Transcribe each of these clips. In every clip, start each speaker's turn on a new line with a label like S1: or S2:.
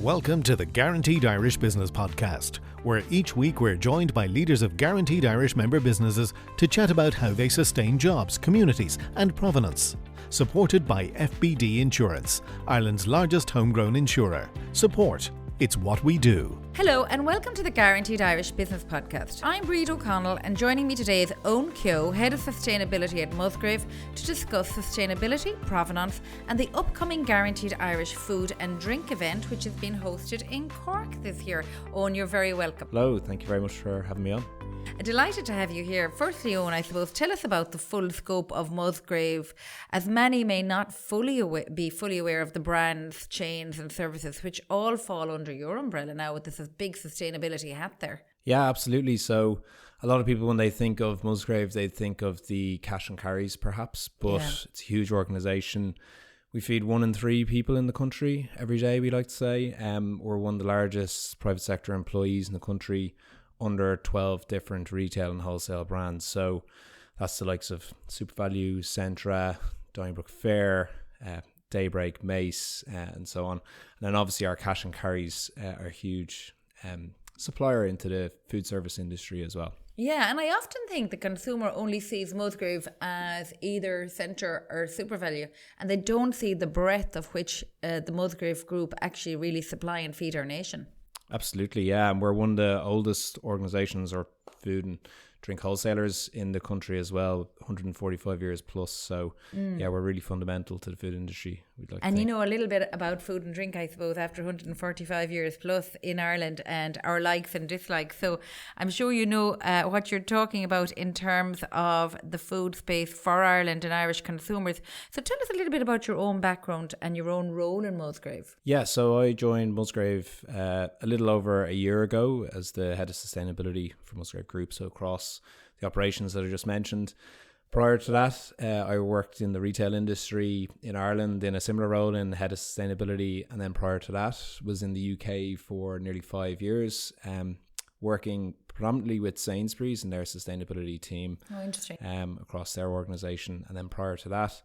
S1: Welcome to the Guaranteed Irish Business Podcast, where each week we're joined by leaders of Guaranteed Irish member businesses to chat about how they sustain jobs, communities and provenance. Supported by FBD Insurance, Ireland's largest homegrown insurer. Support. It's what we do.
S2: Hello and welcome to the Guaranteed Irish Business Podcast. I'm Bríd O'Connell and joining me today is Owen Keogh, Head of Sustainability at Musgrave, to discuss sustainability, provenance and the upcoming Guaranteed Irish Food and Drink event which is being hosted in Cork this year. Owen, you're very welcome.
S3: Hello, thank you very much for having me on.
S2: Delighted to have you here. Firstly, Owen, I suppose, tell us about the full scope of Musgrave, as many may not be fully aware of the brands, chains and services which all fall under your umbrella now with this big sustainability hat there.
S3: Yeah, absolutely. So a lot of people, when they think of Musgrave, they think of the cash and carries perhaps, but It's a huge organisation. We feed 1 in 3 people in the country every day, we like to say. We're one of the largest private sector employees in the country, under 12 different retail and wholesale brands. So that's the likes of SuperValu, Centra, Donnybrook Fair, Daybreak, Mace, and so on. And then obviously our cash and carries are a huge supplier into the food service industry as well.
S2: Yeah, and I often think the consumer only sees Musgrave as either Centra or SuperValu, and they don't see the breadth of which the Musgrave Group actually really supply and feed our nation.
S3: Absolutely, yeah. And we're one of the oldest organisations or food and drink wholesalers in the country as well, 145 years plus. So, yeah, we're really fundamental to the food industry.
S2: And you know a little bit about food and drink, I suppose, after 145 years plus in Ireland and our likes and dislikes. So I'm sure you know what you're talking about in terms of the food space for Ireland and Irish consumers. So tell us a little bit about your own background and your own role in Musgrave.
S3: Yeah, so I joined Musgrave a little over a year ago as the head of sustainability for Musgrave Group, so across the operations that I just mentioned. Prior to that, I worked in the retail industry in Ireland in a similar role in head of sustainability, and then prior to that was in the UK for nearly 5 years, working predominantly with Sainsbury's and their sustainability team.
S2: Oh, interesting.
S3: Across their organisation. And then prior to that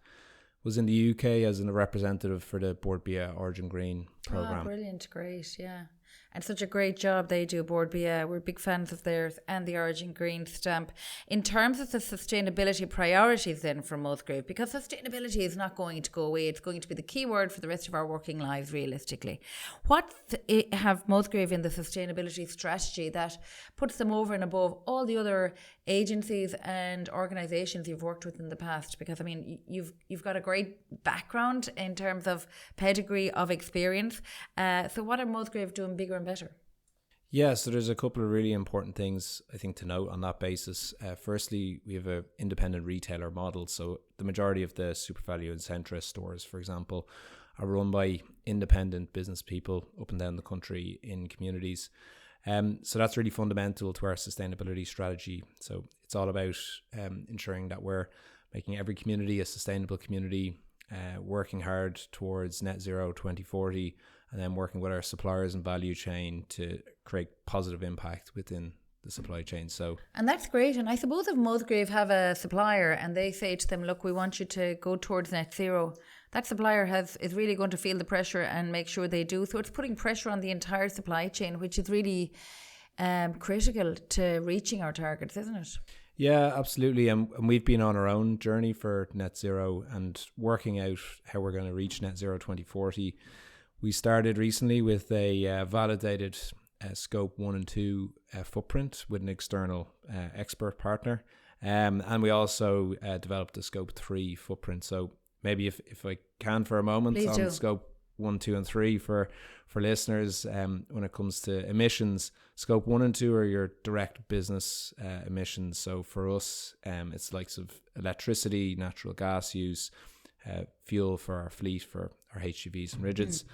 S3: was in the UK as a representative for the Board Bia Origin Green programme.
S2: Oh, brilliant, great, yeah. And such a great job they do, Board Bia. We're big fans of theirs and the Origin Green stamp. In terms of the sustainability priorities then for Musgrave, because sustainability is not going to go away, it's going to be the key word for the rest of our working lives realistically. What have Musgrave in the sustainability strategy that puts them over and above all the other agencies and organisations you've worked with in the past? Because I mean, you've got a great background in terms of pedigree of experience. So what are Musgrave doing bigger and better?
S3: Yeah, so there's a couple of really important things I think to note on that basis. Firstly, we have an independent retailer model. So the majority of the SuperValu and Centra stores, for example, are run by independent business people up and down the country in communities. So that's really fundamental to our sustainability strategy. So it's all about ensuring that we're making every community a sustainable community, working hard towards net zero 2040, and then working with our suppliers and value chain to create positive impact within the supply chain.
S2: And that's great. And I suppose if Musgrave have a supplier and they say to them, look, we want you to go towards net zero, that supplier is really going to feel the pressure and make sure they do. So it's putting pressure on the entire supply chain, which is really critical to reaching our targets, isn't it?
S3: Yeah, absolutely. And we've been on our own journey for net zero and working out how we're going to reach net zero 2040. We started recently with a validated scope 1 and 2 footprint with an external expert partner. And we also developed a scope 3 footprint. So maybe if I can for a moment on scope 1, 2 and 3 for listeners, when it comes to emissions, scope 1 and 2 are your direct business emissions. So for us, it's likes of electricity, natural gas use, fuel for our fleet, for our HGVs and rigids.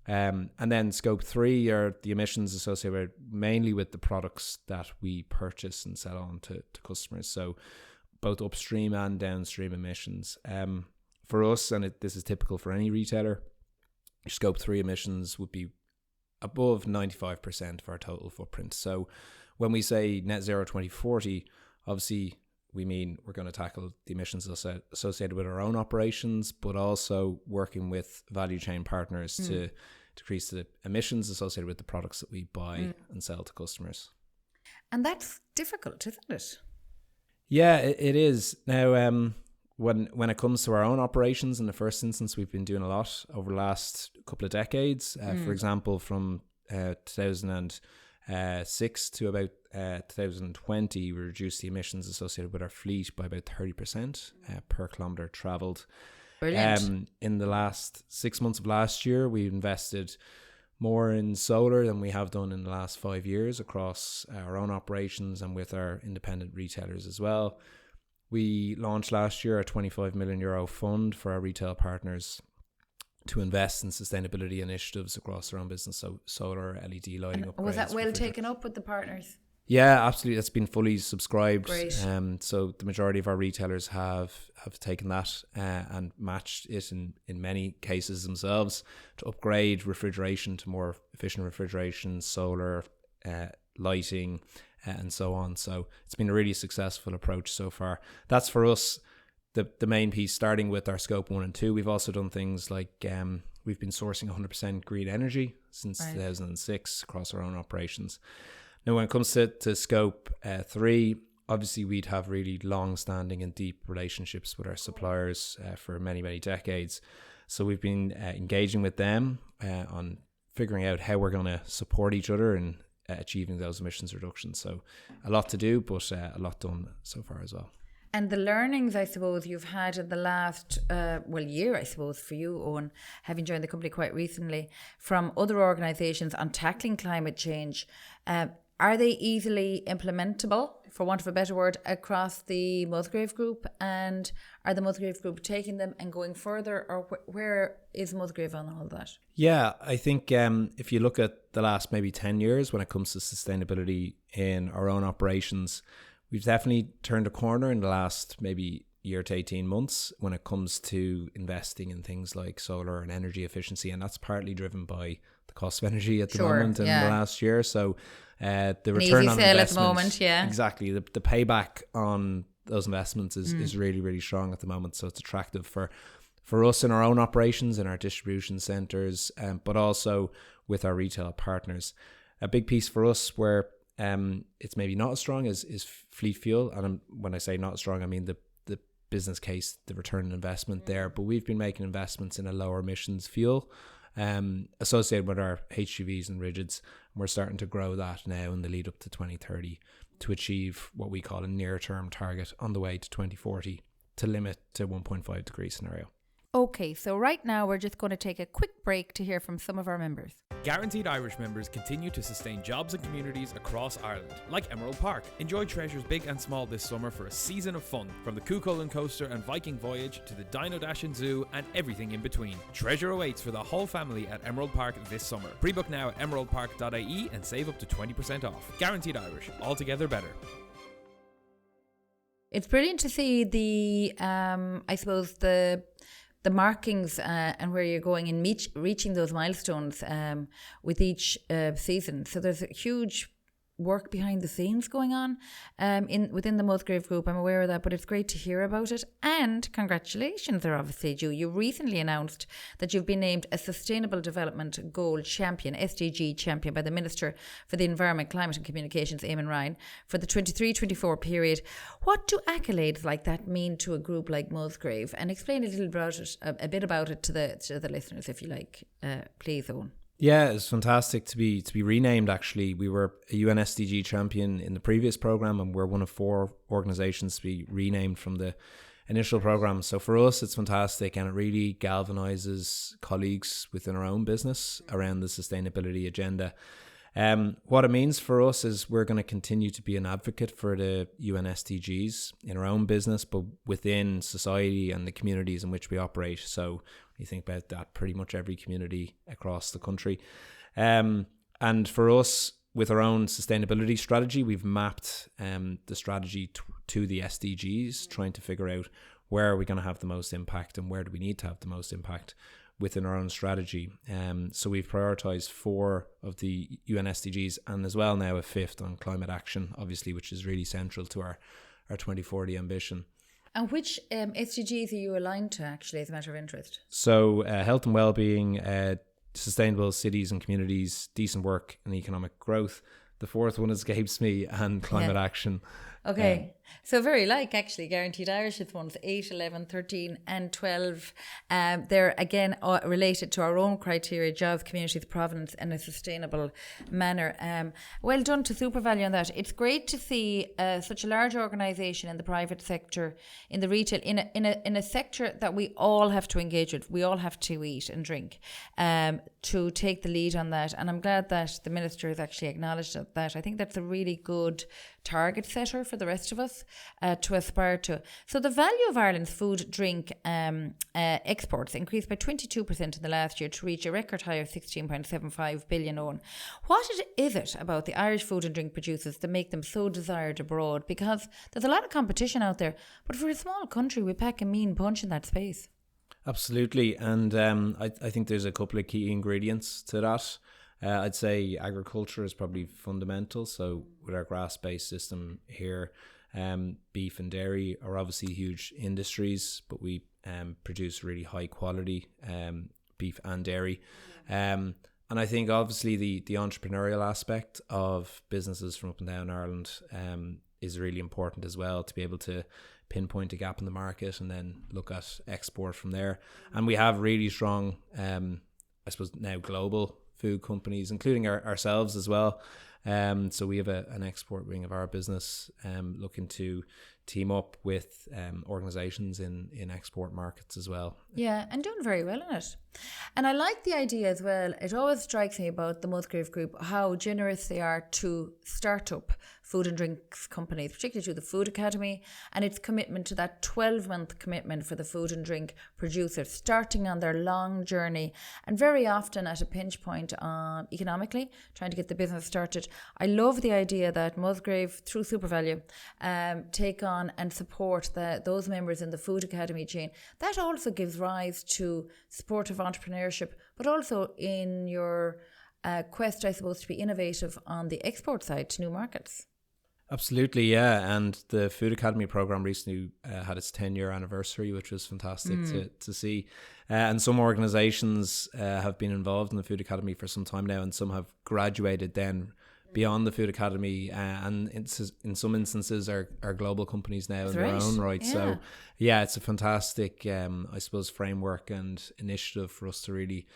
S3: And then scope 3 are the emissions associated mainly with the products that we purchase and sell on to customers. So both upstream and downstream emissions. For us, and this is typical for any retailer, scope 3 emissions would be above 95% of our total footprint. So when we say net zero 2040, obviously we mean we're going to tackle the emissions associated with our own operations, but also working with value chain partners to decrease the emissions associated with the products that we buy and sell to customers.
S2: And that's difficult, isn't it?
S3: Yeah, it is. Now, when it comes to our own operations, in the first instance, we've been doing a lot over the last couple of decades. For example, from 2006 to about 2020, we reduced the emissions associated with our fleet by about 30% per kilometre travelled.
S2: Brilliant.
S3: In the last 6 months of last year, we invested more in solar than we have done in the last 5 years across our own operations and with our independent retailers as well. We launched last year a €25 million fund for our retail partners to invest in sustainability initiatives across their own business, so solar, LED lighting upgrades.
S2: Was that well taken up with the partners?
S3: Yeah, absolutely. That's been fully subscribed.
S2: Great.
S3: So the majority of our retailers have taken that and matched it in many cases themselves to upgrade refrigeration to more efficient refrigeration, solar, lighting, and so on. So it's been a really successful approach so far. That's for us the main piece, starting with our scope 1 and 2. We've also done things like we've been sourcing 100% green energy since 2006 across our own operations. Now, when it comes to scope 3, obviously we'd have really long-standing and deep relationships with our suppliers for many, many decades. So we've been engaging with them on figuring out how we're going to support each other in achieving those emissions reductions. So a lot to do, but a lot done so far as well.
S2: And the learnings, I suppose, you've had in the last, year, I suppose, for you, Owen, having joined the company quite recently, from other organisations on tackling climate change, are they easily implementable, for want of a better word, across the Musgrave Group? And are the Musgrave Group taking them and going further, or where is Musgrave on all that?
S3: Yeah, I think if you look at the last maybe 10 years when it comes to sustainability in our own operations, we've definitely turned a corner in the last maybe year to 18 months when it comes to investing in things like solar and energy efficiency. And that's partly driven by the cost of energy at the moment in the last year. So the return on investment at the moment, exactly. The payback on those investments is really, really strong at the moment. So it's attractive for us in our own operations, in our distribution centres, but also with our retail partners. A big piece for us where it's maybe not as strong is fleet fuel. And when I say not as strong, I mean the business case, the return on investment there. But we've been making investments in a lower emissions fuel associated with our HGVs and rigids. And we're starting to grow that now in the lead up to 2030 to achieve what we call a near-term target on the way to 2040 to limit to 1.5 degree scenario.
S2: Okay, so right now we're just going to take a quick break to hear from some of our members.
S4: Guaranteed Irish members continue to sustain jobs and communities across Ireland, like Emerald Park. Enjoy treasures big and small this summer for a season of fun, from the Cuchulainn Coaster and Viking Voyage to the Dino Dash and Zoo and everything in between. Treasure awaits for the whole family at Emerald Park this summer. Pre-book now at emeraldpark.ie and save up to 20% off. Guaranteed Irish, altogether better.
S2: It's brilliant to see the markings and where you're going in reaching those milestones with each season. So there's a huge work behind the scenes going on within the Musgrave Group. I'm aware of that, but it's great to hear about it. And congratulations are obviously due. You recently announced that you've been named a Sustainable Development Goal Champion, SDG Champion, by the Minister for the Environment, Climate and Communications, Eamon Ryan, for the 23-24 period. What do accolades like that mean to a group like Musgrave? And explain a bit about it to the listeners, if you like. Please, Owen.
S3: Yeah, it's fantastic to be renamed. Actually, we were a UN SDG champion in the previous program, and we're one of 4 organizations to be renamed from the initial program. So for us, it's fantastic, and it really galvanizes colleagues within our own business around the sustainability agenda. What it means for us is we're going to continue to be an advocate for the UN SDGs in our own business, but within society and the communities in which we operate. So you think about that, pretty much every community across the country. And for us, with our own sustainability strategy, we've mapped the strategy to the SDGs, trying to figure out where are we going to have the most impact and where do we need to have the most impact within our own strategy. So we've prioritised 4 of the UN SDGs and as well now a 5th on climate action, obviously, which is really central to our 2040 ambition.
S2: And which SDGs are you aligned to, actually, as a matter of interest?
S3: So health and well-being, sustainable cities and communities, decent work and economic growth. The fourth one escapes me, and climate action.
S2: Okay, so very like actually Guaranteed Irish's ones, 8, 11, 13 and 12. They're again related to our own criteria: jobs, communities, provenance and a sustainable manner. Well done to SuperValue on that. It's great to see such a large organisation in the private sector, in the retail, in a sector that we all have to engage with. We all have to eat and drink, to take the lead on that. And I'm glad that the Minister has actually acknowledged that. I think that's a really good target setter for the rest of us to aspire to. So the value of Ireland's food, drink exports increased by 22% in the last year to reach a record high of 16.75 billion Owen. What is it about the Irish food and drink producers that make them so desired abroad? Because there's a lot of competition out there, but for a small country we pack a mean punch in that space.
S3: Absolutely, and I think there's a couple of key ingredients to that. I'd say agriculture is probably fundamental. So with our grass-based system here, beef and dairy are obviously huge industries, but we produce really high quality beef and dairy. And I think obviously the entrepreneurial aspect of businesses from up and down Ireland is really important as well, to be able to pinpoint a gap in the market and then look at export from there. And we have really strong, I suppose now global food companies, including ourselves as well. So we have an export wing of our business looking to team up with organisations in export markets as well.
S2: Yeah, and doing very well in it. And I like the idea as well. It always strikes me about the Musgrave Group, how generous they are to start up food and drinks companies, particularly to the Food Academy, and its commitment to that 12-month commitment for the food and drink producers, starting on their long journey and very often at a pinch point economically, trying to get the business started. I love the idea that Musgrave, through SuperValue, take on and support those members in the Food Academy chain. That also gives rise to supportive entrepreneurship, but also in your quest, I suppose, to be innovative on the export side to new markets.
S3: Absolutely, yeah. And the Food Academy program recently had its 10-year anniversary, which was fantastic to see. And some organisations have been involved in the Food Academy for some time now, and some have graduated then beyond the Food Academy, and in some instances are global companies now in their own right. Yeah. So yeah, it's a fantastic I suppose framework and initiative for us to really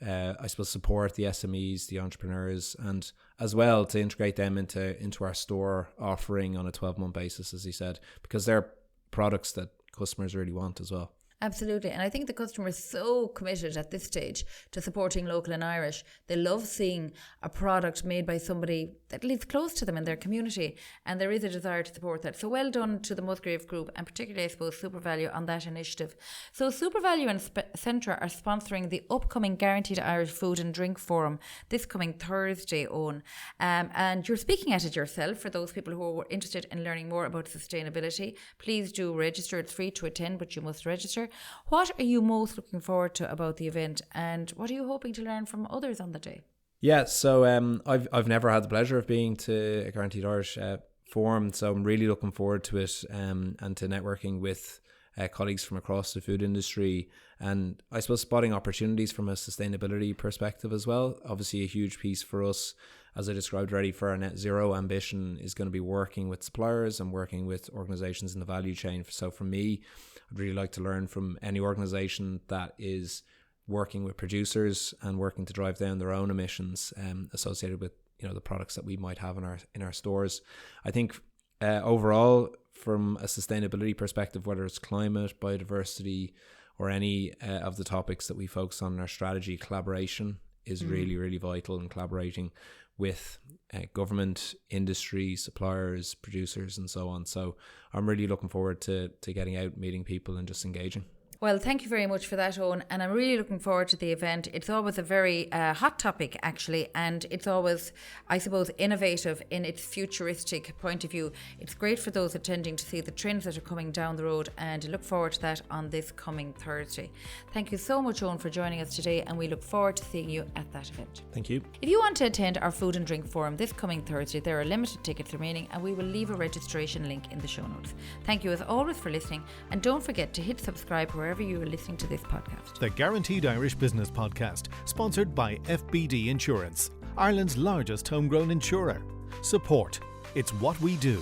S3: I suppose support the SMEs, the entrepreneurs, and as well to integrate them into our store offering on a 12-month basis, as he said, because they're products that customers really want as well.
S2: Absolutely. And I think the customer is so committed at this stage to supporting local and Irish. They love seeing a product made by somebody that lives close to them in their community, and there is a desire to support that. So well done to the Musgrave Group, and particularly, I suppose, SuperValue on that initiative. So SuperValue and Centra are sponsoring the upcoming Guaranteed Irish Food and Drink Forum this coming Thursday, Owen. And you're speaking at it yourself. For those people who are interested in learning more about sustainability, please do register. It's free to attend, but you must register. What are you most looking forward to about the event, and what are you hoping to learn from others on the day?
S3: Yeah, so I've never had the pleasure of being to a Guaranteed Irish forum, so I'm really looking forward to it and to networking with colleagues from across the food industry, and I suppose spotting opportunities from a sustainability perspective as well. Obviously a huge piece for us, as I described already, for our net zero ambition is going to be working with suppliers and working with organisations in the value chain. So for me, I'd really like to learn from any organisation that is working with producers and working to drive down their own emissions associated with the products that we might have in our stores. I think overall, from a sustainability perspective, whether it's climate, biodiversity, or any of the topics that we focus on in our strategy, collaboration is really, really vital, in collaborating with government, industry, suppliers, producers, and so on. So I'm really looking forward to getting out, meeting people, and just engaging.
S2: Well, thank you very much for that, Owen, and I'm really looking forward to the event. It's always a very hot topic, actually, and it's always, I suppose, innovative in its futuristic point of view. It's great for those attending to see the trends that are coming down the road, and I look forward to that on this coming Thursday. Thank you so much, Owen, for joining us today, and we look forward to seeing you at that event.
S3: Thank you.
S2: If you want to attend our Food and Drink Forum this coming Thursday, there are limited tickets remaining, and we will leave a registration link in the show notes. Thank you as always for listening, and don't forget to hit subscribe wherever wherever you are listening to this podcast.
S1: The Guaranteed Irish Business Podcast, sponsored by FBD Insurance, Ireland's largest homegrown insurer. Support. It's what we do.